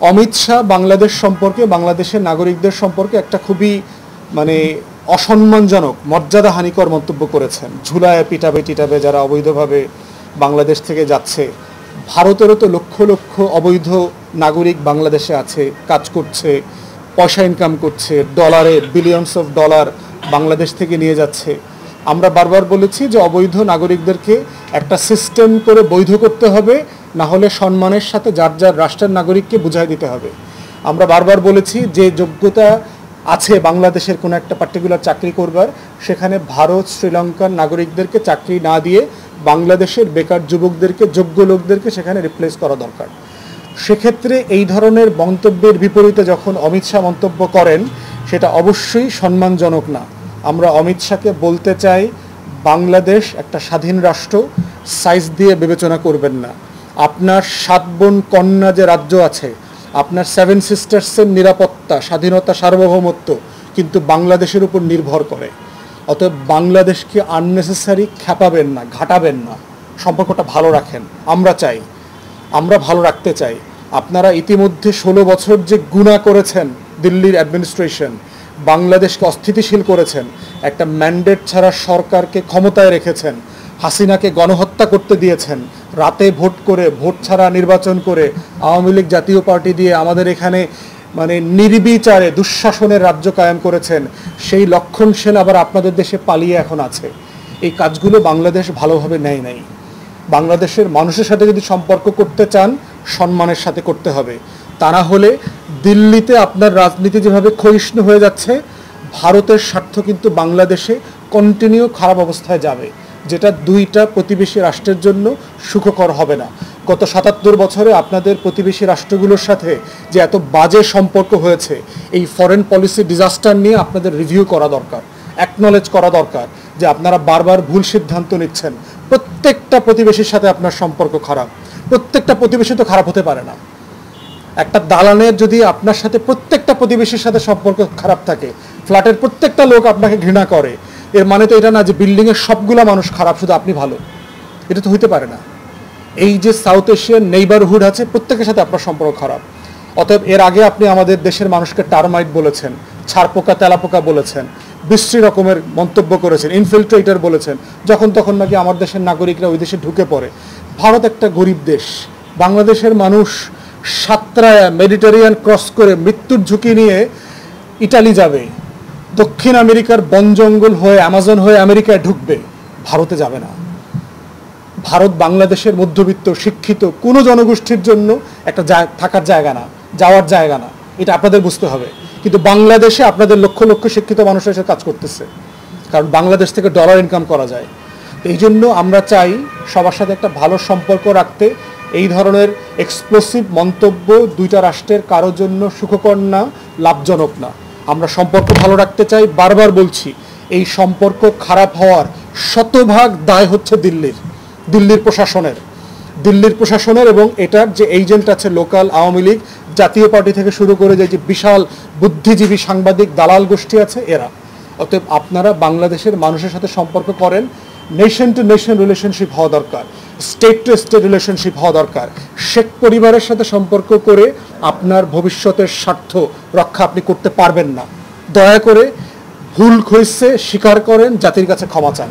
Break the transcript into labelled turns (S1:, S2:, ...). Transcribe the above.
S1: অমিত শাহ বাংলাদেশ সম্পর্কে, বাংলাদেশের নাগরিকদের সম্পর্কে একটা খুবই অসম্মানজনক, মর্যাদাহানিকর মন্তব্য করেছেন। ঝুলায় পিটাবে টিটাবে যারা অবৈধভাবে বাংলাদেশ থেকে যাচ্ছে। ভারতেরও তো লক্ষ লক্ষ অবৈধ নাগরিক বাংলাদেশে আছে, কাজ করছে, পয়সা ইনকাম করছে, ডলারে বিলিয়নস অফ ডলার বাংলাদেশ থেকে নিয়ে যাচ্ছে। আমরা বারবার বলেছি যে অবৈধ নাগরিকদেরকে একটা সিস্টেম করে বৈধ করতে হবে, না হলে সম্মানের সাথে যার যার রাষ্ট্রের নাগরিককে বুঝাই দিতে হবে। আমরা বারবার বলেছি যে যোগ্যতা আছে বাংলাদেশের কোনো একটা পার্টিকুলার চাকরি করবার, সেখানে ভারত শ্রীলঙ্কার নাগরিকদেরকে চাকরি না দিয়ে বাংলাদেশের বেকার যুবকদেরকে, যোগ্য লোকদেরকে সেখানে রিপ্লেস করা দরকার। সেক্ষেত্রে এই ধরনের মন্তব্যের বিপরীতে যখন অমিত শাহ মন্তব্য করেন, সেটা অবশ্যই সম্মানজনক না। আমরা অমিত শাহকে বলতে চাই, বাংলাদেশ একটা স্বাধীন রাষ্ট্র, সাইজ দিয়ে বিবেচনা করবেন না। আপনার 7 বোন কন্যা যে রাজ্য আছে, আপনার 7 সিস্টার্সের নিরাপত্তা, স্বাধীনতা, সার্বভৌমত্ব কিন্তু বাংলাদেশের উপর নির্ভর করে। অতএব বাংলাদেশকে আননেসেসারি খ্যাপাবেন না, ঘাটাবেন না, সম্পর্কটা ভালো রাখেন। আমরা ভালো রাখতে চাই। আপনারা ইতিমধ্যে 16 বছর যে গুনাহ করেছেন, দিল্লির অ্যাডমিনিস্ট্রেশন বাংলাদেশকে অস্থিতিশীল করেছেন, একটা ম্যান্ডেট ছাড়া সরকারকে ক্ষমতায় রেখেছেন, হাসিনাকে গণহত্যা করতে দিয়েছেন, রাতে ভোট করে, ভোট ছাড়া নির্বাচন করে, আওয়ামী লীগ জাতীয় পার্টি দিয়ে আমাদের এখানে নির্বিচারে দুঃশাসনের রাজ্য কায়েম করেছেন। সেই লক্ষণ সেন আবার আপনাদের দেশে পালিয়ে এখন আছে। এই কাজগুলো বাংলাদেশ ভালোভাবে নেয় নাই। বাংলাদেশের মানুষের সাথে যদি সম্পর্ক করতে চান, সম্মানের সাথে করতে হবে। তা না হলে দিল্লিতে আপনার রাজনীতি যেভাবে ক্ষয়িষ্ণু হয়ে যাচ্ছে, ভারতের স্বার্থ কিন্তু বাংলাদেশে কন্টিনিউ খারাপ অবস্থায় যাবে, যেটা দুইটা প্রতিবেশী রাষ্ট্রের জন্য সুখকর হবে না। গত 77 বছরে আপনাদের প্রতিবেশী রাষ্ট্রগুলোর সাথে যে এত বাজে সম্পর্ক হয়েছে, এই ফরেন পলিসি ডিজাস্টার নিয়ে আপনাদের রিভিউ করা দরকার, অ্যাকনলেজ করা দরকার যে আপনারা বারবার ভুল সিদ্ধান্ত নিচ্ছেন। প্রত্যেকটা প্রতিবেশীর সাথে আপনার সম্পর্ক খারাপ। প্রত্যেকটা প্রতিবেশী তো খারাপ হতে পারে না। একটা দালানের যদি আপনার সাথে প্রত্যেকটা প্রতিবেশীর সাথে সম্পর্ক খারাপ থাকে, ফ্ল্যাটের প্রত্যেকটা লোক আপনাকে ঘৃণা করে, এর মানে তো এটা না যে বিল্ডিংয়ের সবগুলা মানুষ খারাপ, শুধু আপনি ভালো। এটা তো হইতে পারে না। এই যে সাউথ এশিয়ান নেইবারহুড আছে, প্রত্যেকের সাথে আপনার সম্পর্ক খারাপ। অতএব এর আগে আপনি আমাদের দেশের মানুষকে টার্মাইট বলেছেন, ছারপোকা তেলাপোকা বলেছেন, বিশ্রী রকমের মন্তব্য করেছেন, ইনফিল্ট্রেটর বলেছেন, যখন তখন নাকি আমার দেশের নাগরিকরা ওই দেশে ঢুকে পড়ে। ভারত একটা গরিব দেশ। বাংলাদেশের মানুষ সাতরায়া মেডিটেরিয়ান ক্রস করে মৃত্যুর ঝুঁকি নিয়ে ইটালি যাবে, দক্ষিণ আমেরিকার বন জঙ্গল হয়ে অ্যামাজন হয়ে আমেরিকায় ঢুকবে, ভারতে যাবে না। ভারত বাংলাদেশের মধ্যবিত্ত শিক্ষিত কোনো জনগোষ্ঠীর জন্য একটা থাকার জায়গা না, যাওয়ার জায়গা না। এটা আপনাদের বুঝতে হবে। কিন্তু বাংলাদেশে আপনাদের লক্ষ লক্ষ শিক্ষিত মানুষ এসে কাজ করতেছে, কারণ বাংলাদেশ থেকে ডলার ইনকাম করা যায়। এই জন্য আমরা চাই সবার সাথে একটা ভালো সম্পর্ক রাখতে। এই ধরনের এক্সপ্লোসিভ মন্তব্য দুইটা রাষ্ট্রের কারোর জন্য সুখকর না, লাভজনক না। আমরা সম্পর্ক ভালো রাখতে চাই। বারবার বলছি, এই সম্পর্ক খারাপ হওয়ার শতভাগ দায় হচ্ছে দিল্লির প্রশাসনের এবং এটার যে এজেন্ট আছে, লোকাল আওয়ামী লীগ, জাতীয় পার্টি থেকে শুরু করে যে বিশাল বুদ্ধিজীবী সাংবাদিক দালাল গোষ্ঠী আছে, এরা। অতএব আপনারা বাংলাদেশের মানুষের সাথে সম্পর্ক করেন। নেশন টু নেশন রিলেশনশিপ হওয়া দরকার, স্টেট টু স্টেট রিলেশনশিপ হওয়া দরকার। শেখ পরিবারের সাথে সম্পর্ক করে আপনার ভবিষ্যতের স্বার্থ রক্ষা আপনি করতে পারবেন না। দয়া করে ভুল হয়েছে স্বীকার করেন, জাতির কাছে ক্ষমা চান।